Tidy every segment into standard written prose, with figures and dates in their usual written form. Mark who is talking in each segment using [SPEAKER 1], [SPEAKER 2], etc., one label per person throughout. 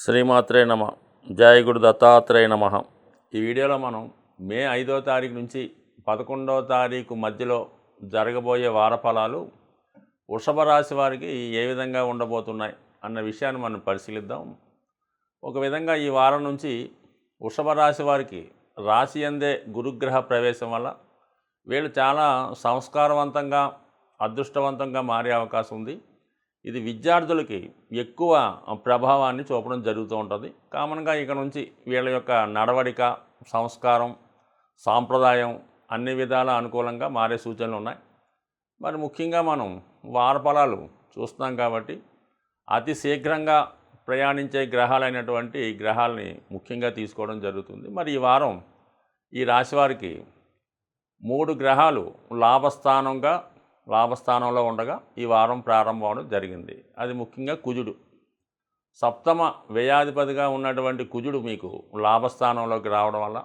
[SPEAKER 1] శ్రీమాత్రే నమ. జయ గురు దత్తాత్రేయ నమ. ఈ వీడియోలో మనం మే 5వ తారీఖు నుంచి 11వ తారీఖు మధ్యలో జరగబోయే వార ఫలాలు వృషభ రాశి వారికి ఏ విధంగా ఉండబోతున్నాయి అన్న విషయాన్ని మనం పరిశీలిద్దాం. ఒక విధంగా ఈ వారం నుంచి వృషభ రాశి వారికి రాశి అందే గురుగ్రహ ప్రవేశం వల్ల వీళ్ళు చాలా సంస్కారవంతంగా అదృష్టవంతంగా మారే అవకాశం ఉంది. ఇది విద్యార్థులకి ఎక్కువ ప్రభావాన్ని చూపడం జరుగుతూ ఉంటుంది. కామన్గా ఇక నుంచి వీళ్ళ యొక్క నడవడిక, సంస్కారం, సాంప్రదాయం అన్ని విధాల అనుకూలంగా మారే సూచనలు ఉన్నాయి. మరి ముఖ్యంగా మనం వార ఫలాలు చూస్తున్నాం కాబట్టి అతి శీఘ్రంగా ప్రయాణించే గ్రహాలైనటువంటి గ్రహాలని ముఖ్యంగా తీసుకోవడం జరుగుతుంది. మరి ఈ వారం ఈ రాశి వారికి 3 గ్రహాలు లాభస్థానంలో ఉండగా ఈ వారం ప్రారంభం అవడం జరిగింది. అది ముఖ్యంగా కుజుడు, సప్తమ వ్యయాధిపతిగా ఉన్నటువంటి కుజుడు మీకు లాభస్థానంలోకి రావడం వల్ల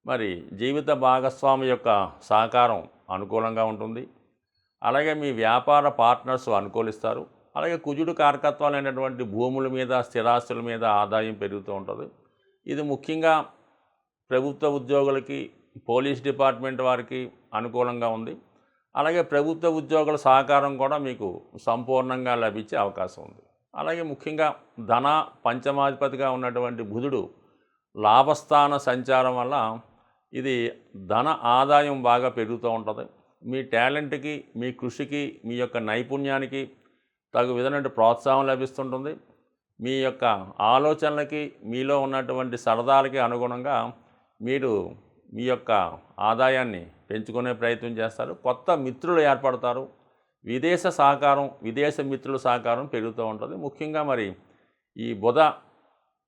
[SPEAKER 1] మరి జీవిత భాగస్వామి యొక్క సహకారం అనుకూలంగా ఉంటుంది. అలాగే మీ వ్యాపార పార్ట్నర్స్ అనుకూలిస్తారు. అలాగే కుజుడు కారకత్వాలైనటువంటి భూముల మీద, స్థిరాస్తుల మీద ఆదాయం పెరుగుతూ ఉంటుంది. ఇది ముఖ్యంగా ప్రభుత్వ ఉద్యోగులకి, పోలీస్ డిపార్ట్మెంట్ వారికి అనుకూలంగా ఉంది. అలాగే ప్రభుత్వ ఉద్యోగుల సహకారం కూడా మీకు సంపూర్ణంగా లభించే అవకాశం ఉంది. అలాగే ముఖ్యంగా ధన పంచమాధిపతిగా ఉన్నటువంటి బుధుడు లాభస్థాన సంచారం వల్ల ఇది ధన ఆదాయం బాగా పెరుగుతూ ఉంటుంది. మీ టాలెంట్కి, మీ కృషికి, మీ యొక్క నైపుణ్యానికి తగు విధమైన ప్రోత్సాహం లభిస్తుంటుంది. మీ యొక్క ఆలోచనలకి, మీలో ఉన్నటువంటి సరదాలకి అనుగుణంగా మీరు మీ యొక్క ఆదాయాన్ని పెంచుకునే ప్రయత్నం చేస్తారు. కొత్త మిత్రులు ఏర్పడతారు. విదేశ మిత్రుల సహకారం పెరుగుతూ ఉంటుంది. ముఖ్యంగా మరి ఈ బుధ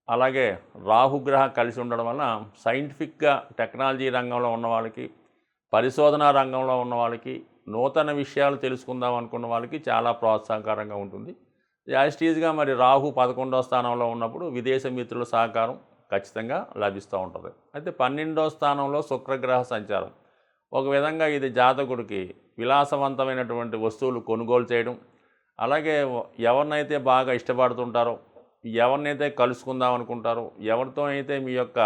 [SPEAKER 1] అలాగే రాహుగ్రహ కలిసి ఉండడం వల్ల సైంటిఫిక్గా టెక్నాలజీ రంగంలో ఉన్న వాళ్ళకి, పరిశోధనా రంగంలో ఉన్న వాళ్ళకి, నూతన విషయాలు తెలుసుకుందాం అనుకున్న వాళ్ళకి చాలా ప్రోత్సాహకరంగా ఉంటుంది. యాజిటీజ్గా మరి రాహు 11వ స్థానంలో ఉన్నప్పుడు విదేశ మిత్రుల సహకారం ఖచ్చితంగా లభిస్తూ ఉంటుంది. అయితే 12వ స్థానంలో శుక్రగ్రహ సంచారం ఒక విధంగా ఇది జాతకుడికి విలాసవంతమైనటువంటి వస్తువులు కొనుగోలు చేయడం, అలాగే ఎవరినైతే బాగా ఇష్టపడుతుంటారో, ఎవరినైతే కలుసుకుందాం అనుకుంటారో, ఎవరితో అయితే మీ యొక్క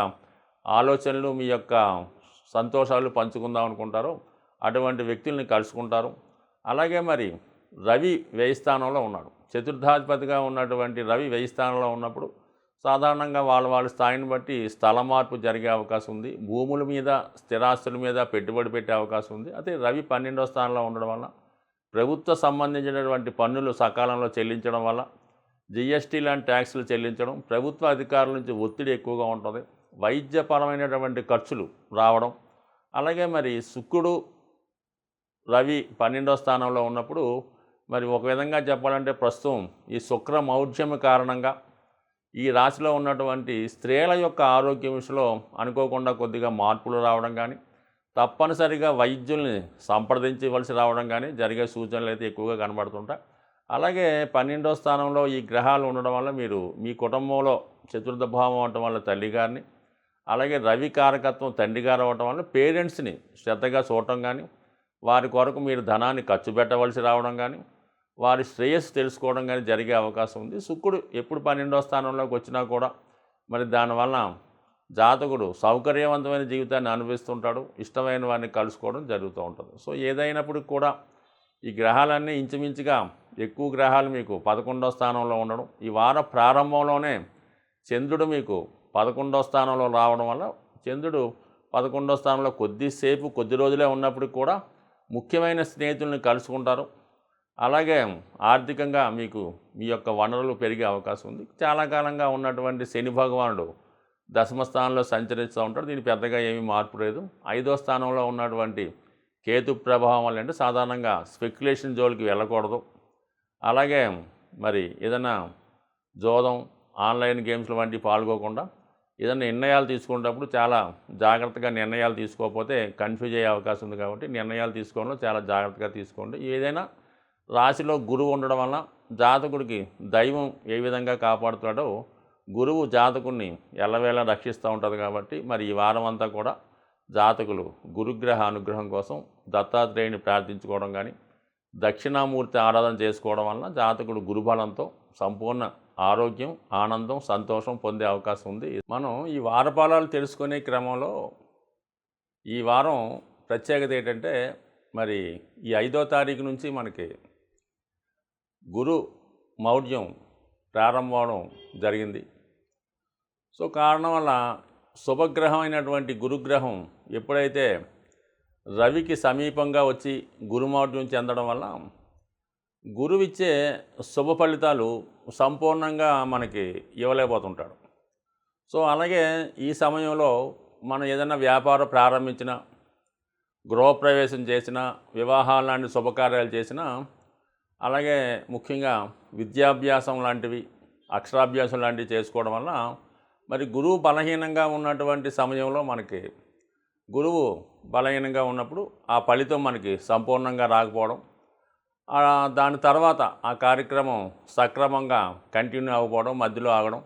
[SPEAKER 1] ఆలోచనలు, మీ యొక్క సంతోషాలు పంచుకుందాం అనుకుంటారో అటువంటి వ్యక్తుల్ని కలుసుకుంటారు. అలాగే మరి రవి వ్యయ స్థానంలో ఉన్నాడు. చతుర్థాధిపతిగా ఉన్నటువంటి రవి వ్యయ స్థానంలో ఉన్నప్పుడు సాధారణంగా వాళ్ళ స్థాయిని బట్టి స్థల మార్పు జరిగే అవకాశం ఉంది. భూముల మీద, స్థిరాస్తుల మీద పెట్టుబడి పెట్టే అవకాశం ఉంది. అయితే రవి 12వ స్థానంలో ఉండడం వల్ల ప్రభుత్వ సంబంధించినటువంటి పన్నులు సకాలంలో చెల్లించడం వల్ల, జిఎస్టీ లాంటి ట్యాక్సులు చెల్లించడం, ప్రభుత్వ అధికారుల నుంచి ఒత్తిడి ఎక్కువగా ఉంటుంది. వైద్యపరమైనటువంటి ఖర్చులు రావడం, అలాగే మరి శుక్రుడు రవి 12వ స్థానంలో ఉన్నప్పుడు మరి ఒక విధంగా చెప్పాలంటే ప్రస్తుతం ఈ శుక్ర మౌఢ్యం కారణంగా ఈ రాశిలో ఉన్నటువంటి స్త్రీల యొక్క ఆరోగ్య విషయంలో అనుకోకుండా కొద్దిగా మార్పులు రావడం కానీ, తప్పనిసరిగా వైద్యుల్ని సంప్రదించవలసి రావడం కానీ జరిగే సూచనలు అయితే ఎక్కువగా కనబడుతుంటాయి. అలాగే 12వ స్థానంలో ఈ గ్రహాలు ఉండడం వల్ల మీరు మీ కుటుంబంలో చతుర్థ భావం అవటం వల్ల తల్లిగారిని, అలాగే రవి కారకత్వం తండ్రి గారు అవటం వల్ల పేరెంట్స్ని శ్రద్ధగా చూడటం కానీ, వారి కొరకు మీరు ధనాన్ని ఖర్చు పెట్టవలసి రావడం కానీ, వారి శ్రేయస్సు తెలుసుకోవడం కానీ జరిగే అవకాశం ఉంది. శుక్రుడు ఎప్పుడు 12వ స్థానంలోకి వచ్చినా కూడా మరి దానివల్ల జాతకుడు సౌకర్యవంతమైన జీవితాన్ని అనుభవిస్తుంటాడు. ఇష్టమైన వారిని కలుసుకోవడం జరుగుతూ ఉంటుంది. సో ఏదైనప్పటికి కూడా ఈ గ్రహాలన్నీ ఇంచుమించుగా ఎక్కువ గ్రహాలు మీకు 11వ స్థానంలో ఉండడం, ఈ వార ప్రారంభంలోనే చంద్రుడు మీకు 11వ స్థానంలో రావడం వల్ల చంద్రుడు 11వ స్థానంలో కొద్ది రోజులే ఉన్నప్పటికి కూడా ముఖ్యమైన స్నేహితుల్ని కలుసుకుంటారు. అలాగే ఆర్థికంగా మీకు మీ యొక్క వనరులు పెరిగే అవకాశం ఉంది. చాలా కాలంగా ఉన్నటువంటి శని భగవానుడు దశమ స్థానంలో సంచరిస్తూ ఉంటాడు. దీనికి పెద్దగా ఏమీ మార్పు లేదు. 5వ స్థానంలో ఉన్నటువంటి కేతు ప్రభావం వల్ల అంటే సాధారణంగా స్పెక్యులేషన్ జోలికి వెళ్ళకూడదు. అలాగే మరి ఏదైనా జోదం, ఆన్లైన్ గేమ్స్ల వంటివి పాల్గొకుండా ఏదైనా నిర్ణయాలు తీసుకునేటప్పుడు చాలా జాగ్రత్తగా నిర్ణయాలు తీసుకోకపోతే కన్ఫ్యూజ్ అయ్యే అవకాశం ఉంది. కాబట్టి నిర్ణయాలు తీసుకోవడంలో చాలా జాగ్రత్తగా తీసుకోండి. ఏదైనా రాశిలో గురువు ఉండడం వల్ల జాతకుడికి దైవం ఏ విధంగా కాపాడుతాడో గురువు జాతకుడిని ఎల్లవేళ రక్షిస్తూ ఉంటుంది. కాబట్టి మరి ఈ వారం అంతా కూడా జాతకులు గురుగ్రహ అనుగ్రహం కోసం దత్తాత్రేయుని ప్రార్థించుకోవడం కానీ, దక్షిణామూర్తి ఆరాధన చేసుకోవడం వలన జాతకుడు గురుబలంతో సంపూర్ణ ఆరోగ్యం, ఆనందం, సంతోషం పొందే అవకాశం ఉంది. మనం ఈ వారఫలాలు తెలుసుకునే క్రమంలో ఈ వారం ప్రత్యేకత ఏంటంటే, మరి ఈ 5వ తారీఖు నుంచి మనకి గురు మౌఢ్యం ప్రారంభం అవడం జరిగింది. సో కారణం వల్ల శుభగ్రహం అయినటువంటి గురుగ్రహం ఎప్పుడైతే రవికి సమీపంగా వచ్చి గురుమౌఢ్యం చెందడం వల్ల గురువిచ్చే శుభ ఫలితాలు సంపూర్ణంగా మనకి ఇవ్వలేకపోతుంటాడు. సో అలాగే ఈ సమయంలో మనం ఏదైనా వ్యాపారం ప్రారంభించినా, గృహప్రవేశం చేసినా, వివాహాలు లాంటి శుభకార్యాలు చేసినా, అలాగే ముఖ్యంగా విద్యాభ్యాసం లాంటివి, అక్షరాభ్యాసం లాంటివి చేసుకోవడం వల్ల మరి గురువు బలహీనంగా ఉన్నటువంటి సమయంలో మనకి గురువు బలహీనంగా ఉన్నప్పుడు ఆ ఫలితం మనకి సంపూర్ణంగా రాకపోవడం, దాని తర్వాత ఆ కార్యక్రమం సక్రమంగా కంటిన్యూ అవ్వకపోవడం, మధ్యలో ఆగడం.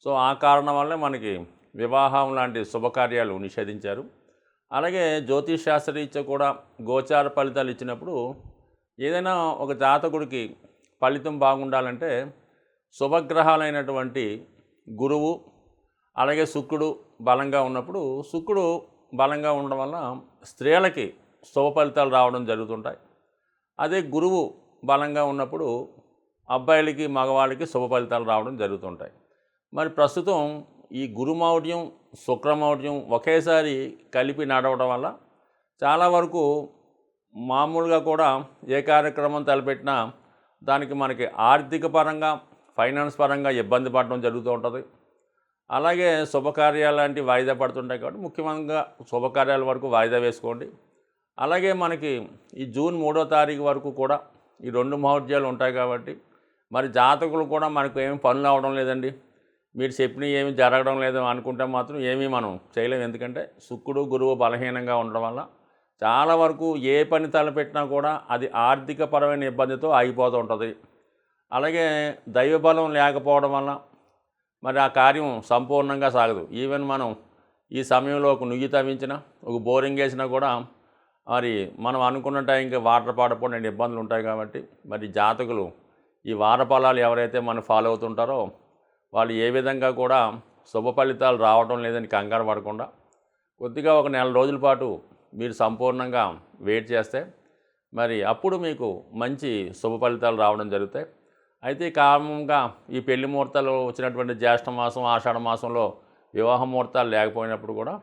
[SPEAKER 1] సో ఆ కారణం వల్లే మనకి వివాహం లాంటి శుభకార్యాలు నిషేధించారు. అలాగే జ్యోతిష్ శాస్త్రరీత్యా కూడా గోచార ఫలితాలు ఇచ్చినప్పుడు ఏదైనా ఒక జాతకుడికి ఫలితం బాగుండాలంటే శుభగ్రహాలైనటువంటి గురువు అలాగే శుక్రుడు బలంగా ఉన్నప్పుడు, శుక్రుడు బలంగా ఉండడం వల్ల స్త్రీలకి శుభ ఫలితాలు రావడం జరుగుతుంటాయి. అదే గురువు బలంగా ఉన్నప్పుడు అబ్బాయిలకి, మగవాళ్ళకి శుభ ఫలితాలు రావడం జరుగుతుంటాయి. మరి ప్రస్తుతం ఈ గురుమౌఢ్యం, శుక్రమౌఢ్యం ఒకేసారి కలిపి నడవడం వల్ల చాలా వరకు మామూలుగా కూడా ఏ కార్యక్రమం తలపెట్టినా దానికి మనకి ఆర్థిక పరంగా, ఫైనాన్స్ పరంగా ఇబ్బంది పడడం జరుగుతూ ఉంటుంది. అలాగే శుభకార్యాలు లాంటివి వాయిదా పడుతుంటాయి కాబట్టి ముఖ్యంగా శుభకార్యాల వరకు వాయిదా వేసుకోండి. అలాగే మనకి ఈ జూన్ 3వ తారీఖు వరకు కూడా ఈ 2 మహోద్యాలు ఉంటాయి కాబట్టి మరి జాతకులు కూడా మనకు ఏమి పనులు అవడం లేదండి, మీరు చెప్పినవి ఏమి జరగడం లేదు అనుకుంటే మాత్రం ఏమీ మనం చేయలేము. ఎందుకంటే శుక్రుడు, గురువు బలహీనంగా ఉండడం వల్ల చాలా వరకు ఏ పని తలపెట్టినా కూడా అది ఆర్థిక పరమైన ఇబ్బందితో ఆగిపోతూ ఉంటుంది. అలాగే దైవబలం లేకపోవడం వల్ల మరి ఆ కార్యం సంపూర్ణంగా సాగదు. ఈవెన్ మనం ఈ సమయంలో ఒక నుయ్యి తవ్వించినా, ఒక బోరింగ్ వేసినా కూడా మరి మనం అనుకున్న టైంకి వాటర్ పడకపోవడం ఇబ్బందులు ఉంటాయి. కాబట్టి మరి జాతకులు ఈ వార ఫలాలు ఎవరైతే మనం ఫాలో అవుతుంటారో వాళ్ళు ఏ విధంగా కూడా శుభ ఫలితాలు రావడం లేదని కంగారు పడకుండా కొద్దిగా ఒక నెల రోజుల పాటు మీరు సంపూర్ణంగా వెయిట్ చేస్తే మరి అప్పుడు మీకు మంచి శుభ ఫలితాలు రావడం జరుగుతాయి. అయితే కారణంగా ఈ పెళ్లి ముహూర్తాలు వచ్చినటువంటి జ్యేష్ఠ మాసం, ఆషాఢ మాసంలో వివాహ ముహూర్తాలు లేకపోయినప్పుడు కూడా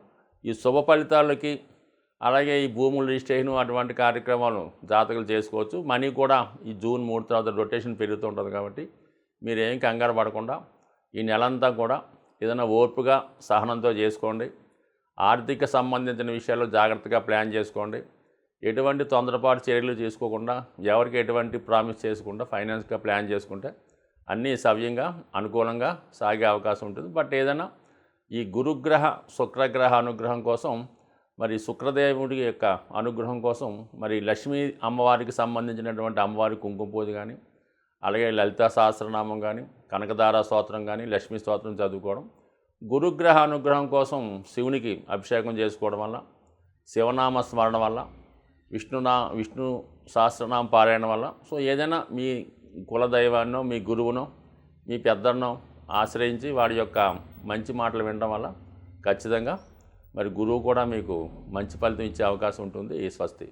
[SPEAKER 1] ఈ శుభ ఫలితాలకి అలాగే ఈ భూముల రిజిస్ట్రేషన్ అటువంటి కార్యక్రమాలు జాతకులు చేసుకోవచ్చు. మనీ కూడా ఈ జూన్ 3 తర్వాత రొటేషన్ పెరుగుతూ ఉంటుంది. కాబట్టి మీరేం కంగారు పడకుండా ఈ నెలంతా కూడా ఏదైనా ఓర్పుగా, సహనంతో చేసుకోండి. ఆర్థిక సంబంధించిన విషయాల్లో జాగ్రత్తగా ప్లాన్ చేసుకోండి. ఎటువంటి తొందరపాటు చర్యలు తీసుకోకుండా, ఎవరికి ఎటువంటి ప్రామిస్ చేసుకుండా ఫైనాన్స్గా ప్లాన్ చేసుకుంటే అన్నీ సవ్యంగా, అనుకూలంగా సాగే అవకాశం ఉంటుంది. బట్ ఏదైనా ఈ గురుగ్రహ, శుక్రగ్రహ అనుగ్రహం కోసం మరి శుక్రదేవుడి యొక్క అనుగ్రహం కోసం మరి లక్ష్మీ అమ్మవారికి సంబంధించినటువంటి అమ్మవారి కుంకుమ పూజ కానీ, అలాగే లలితా సహస్రనామం కానీ, కనకదార స్తోత్రం కానీ, లక్ష్మీ స్తోత్రం చదువుకోవడం, గురుగ్రహ అనుగ్రహం కోసం శివునికి అభిషేకం చేసుకోవడం వల్ల, శివనామ స్మరణ వల్ల, విష్ణు సహస్రనామ పారాయణం వల్ల, సో ఏదైనా మీ కులదైవాన్నో, మీ గురువునో, మీ పెద్దన్నో ఆశ్రయించి వాడి యొక్క మంచి మాటలు వినడం వల్ల ఖచ్చితంగా మరి గురువు కూడా మీకు మంచి ఫలితం ఇచ్చే అవకాశం ఉంటుంది. స్వస్తి.